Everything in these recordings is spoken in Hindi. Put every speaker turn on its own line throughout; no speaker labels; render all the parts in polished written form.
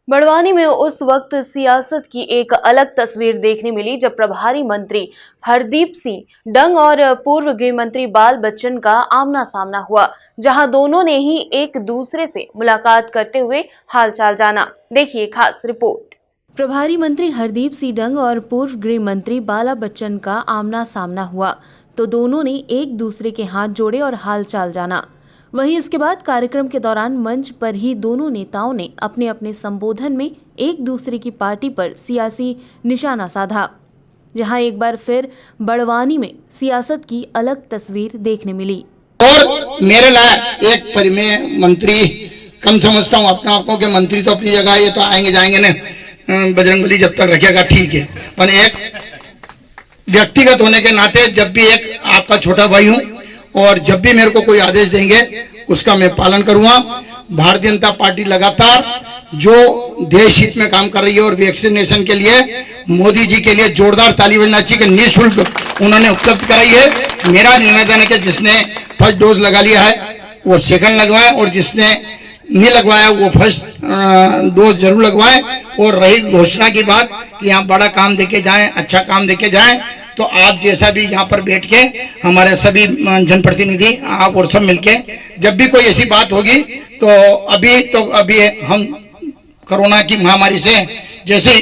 बड़वानी में उस वक्त सियासत की एक अलग तस्वीर देखने मिली जब प्रभारी मंत्री हरदीप सिंह डंग और पूर्व गृह मंत्री बाल बच्चन का आमना सामना हुआ, जहां दोनों ने ही एक दूसरे से मुलाकात करते हुए हालचाल जाना। देखिए खास रिपोर्ट। प्रभारी मंत्री हरदीप सिंह डंग और पूर्व गृह मंत्री बाला बच्चन का आमना सामना हुआ तो दोनों ने एक दूसरे के हाथ जोड़े और हालचाल जाना। वहीं इसके बाद कार्यक्रम के दौरान मंच पर ही दोनों नेताओं ने अपने अपने संबोधन में एक दूसरे की पार्टी पर सियासी निशाना साधा, जहां एक बार फिर बड़वानी में सियासत की अलग तस्वीर देखने मिली।
और मेरे लिए एक परिमेय मंत्री कम समझता हूँ अपने आप को कि मंत्री तो अपनी जगह ये तो आएंगे जाएंगे ना, बजरंगबली जब तक रखेगा ठीक है, पर एक व्यक्तिगत होने के नाते जब भी एक आपका छोटा भाई हूँ और जब भी मेरे को कोई आदेश देंगे उसका मैं पालन करूंगा। भारतीय जनता पार्टी लगातार जो देश हित में काम कर रही है और वैक्सीनेशन के लिए मोदी जी के लिए जोरदार ताली बजना चाहिए कि निःशुल्क उन्होंने उपलब्ध कराई है। मेरा निवेदन है कि जिसने फर्स्ट डोज लगा लिया है वो सेकंड लगवाए और जिसने नहीं लगवाया वो फर्स्ट डोज जरूर लगवाए। और रही घोषणा की बात कि यहाँ बड़ा काम देके जाएं, अच्छा काम देके जाएं, तो आप जैसा भी यहाँ पर बैठ के हमारे सभी जनप्रतिनिधि आप और सब मिलके जब भी कोई ऐसी बात होगी तो अभी हम कोरोना की महामारी से जैसे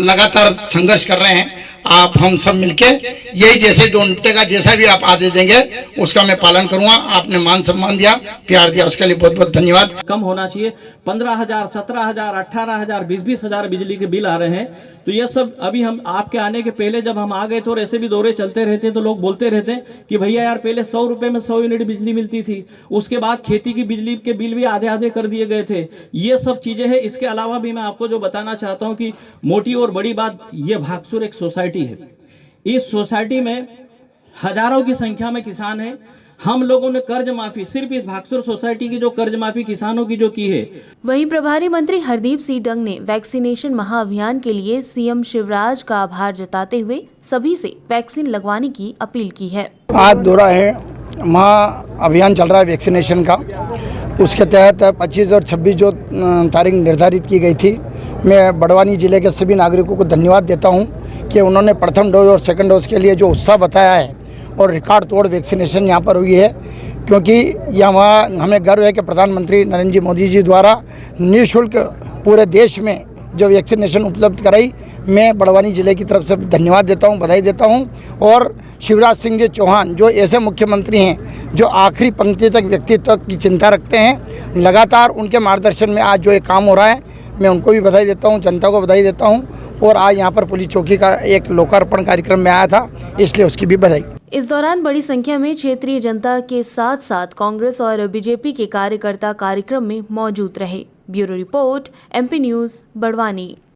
लगातार संघर्ष कर रहे हैं, आप हम सब मिलके यही जैसे दो निपटेगा, जैसा भी आप आदेश देंगे उसका मैं पालन करूंगा। आपने मान सम्मान दिया, प्यार दिया, उसके लिए बहुत बहुत धन्यवाद।
कम होना चाहिए। 15,000, 17,000, 18,000, 20,000 बिजली के बिल आ रहे हैं, तो ये सब अभी हम आपके आने के पहले जब हम आ गए थे और ऐसे भी दौरे चलते रहते हैं तो लोग बोलते रहते हैं कि भैया यार पहले 100 रुपए में 100 यूनिट बिजली मिलती थी, उसके बाद खेती की बिजली के बिल भी आधे आधे कर दिए गए थे। ये सब चीजें हैं। इसके अलावा भी मैं आपको जो बताना चाहता हूँ कि मोटी और बड़ी बात, ये भागसुर एक सोसाइटी है। इस सोसाइटी में हजारों की संख्या में किसान हैं। हम लोगों ने कर्ज माफी सिर्फ इस भागसुर सोसाइटी की जो कर्ज माफी किसानों की जो की है।
वहीं प्रभारी मंत्री हरदीप सिंह डंग ने वैक्सीनेशन महाअभियान के लिए सीएम शिवराज का आभार जताते हुए सभी से वैक्सीन लगवाने की अपील की है।
आज दौरा है, महाअभियान चल रहा है वैक्सीनेशन का, उसके तहत 25 और 26 जो तारीख निर्धारित की गई थी। मैं बड़वानी जिले के सभी नागरिकों को धन्यवाद देता हूं कि उन्होंने प्रथम डोज और सेकंड डोज के लिए जो उत्साह बताया है और रिकॉर्ड तोड़ वैक्सीनेशन यहां पर हुई है, क्योंकि यहाँ हमें गर्व है कि प्रधानमंत्री नरेंद्र जी मोदी जी द्वारा निःशुल्क पूरे देश में जो वैक्सीनेशन उपलब्ध कराई। मैं बड़वानी जिले की तरफ से धन्यवाद देता हूं, बधाई देता हूं। और शिवराज सिंह जी चौहान जो ऐसे मुख्यमंत्री हैं जो आखिरी पंक्ति तक व्यक्तित्व की चिंता रखते हैं, लगातार उनके मार्गदर्शन में आज जो ये काम हो रहा है, मैं उनको भी बधाई देता हूं, जनता को बधाई देता हूं। और आज यहाँ पर पुलिस चौकी का एक लोकार्पण कार्यक्रम में आया था, इसलिए उसकी भी बधाई।
इस दौरान बड़ी संख्या में क्षेत्रीय जनता के साथ साथ कांग्रेस और बीजेपी के कार्यकर्ता कार्यक्रम में मौजूद रहे। Bureau report, MP news, Barwani.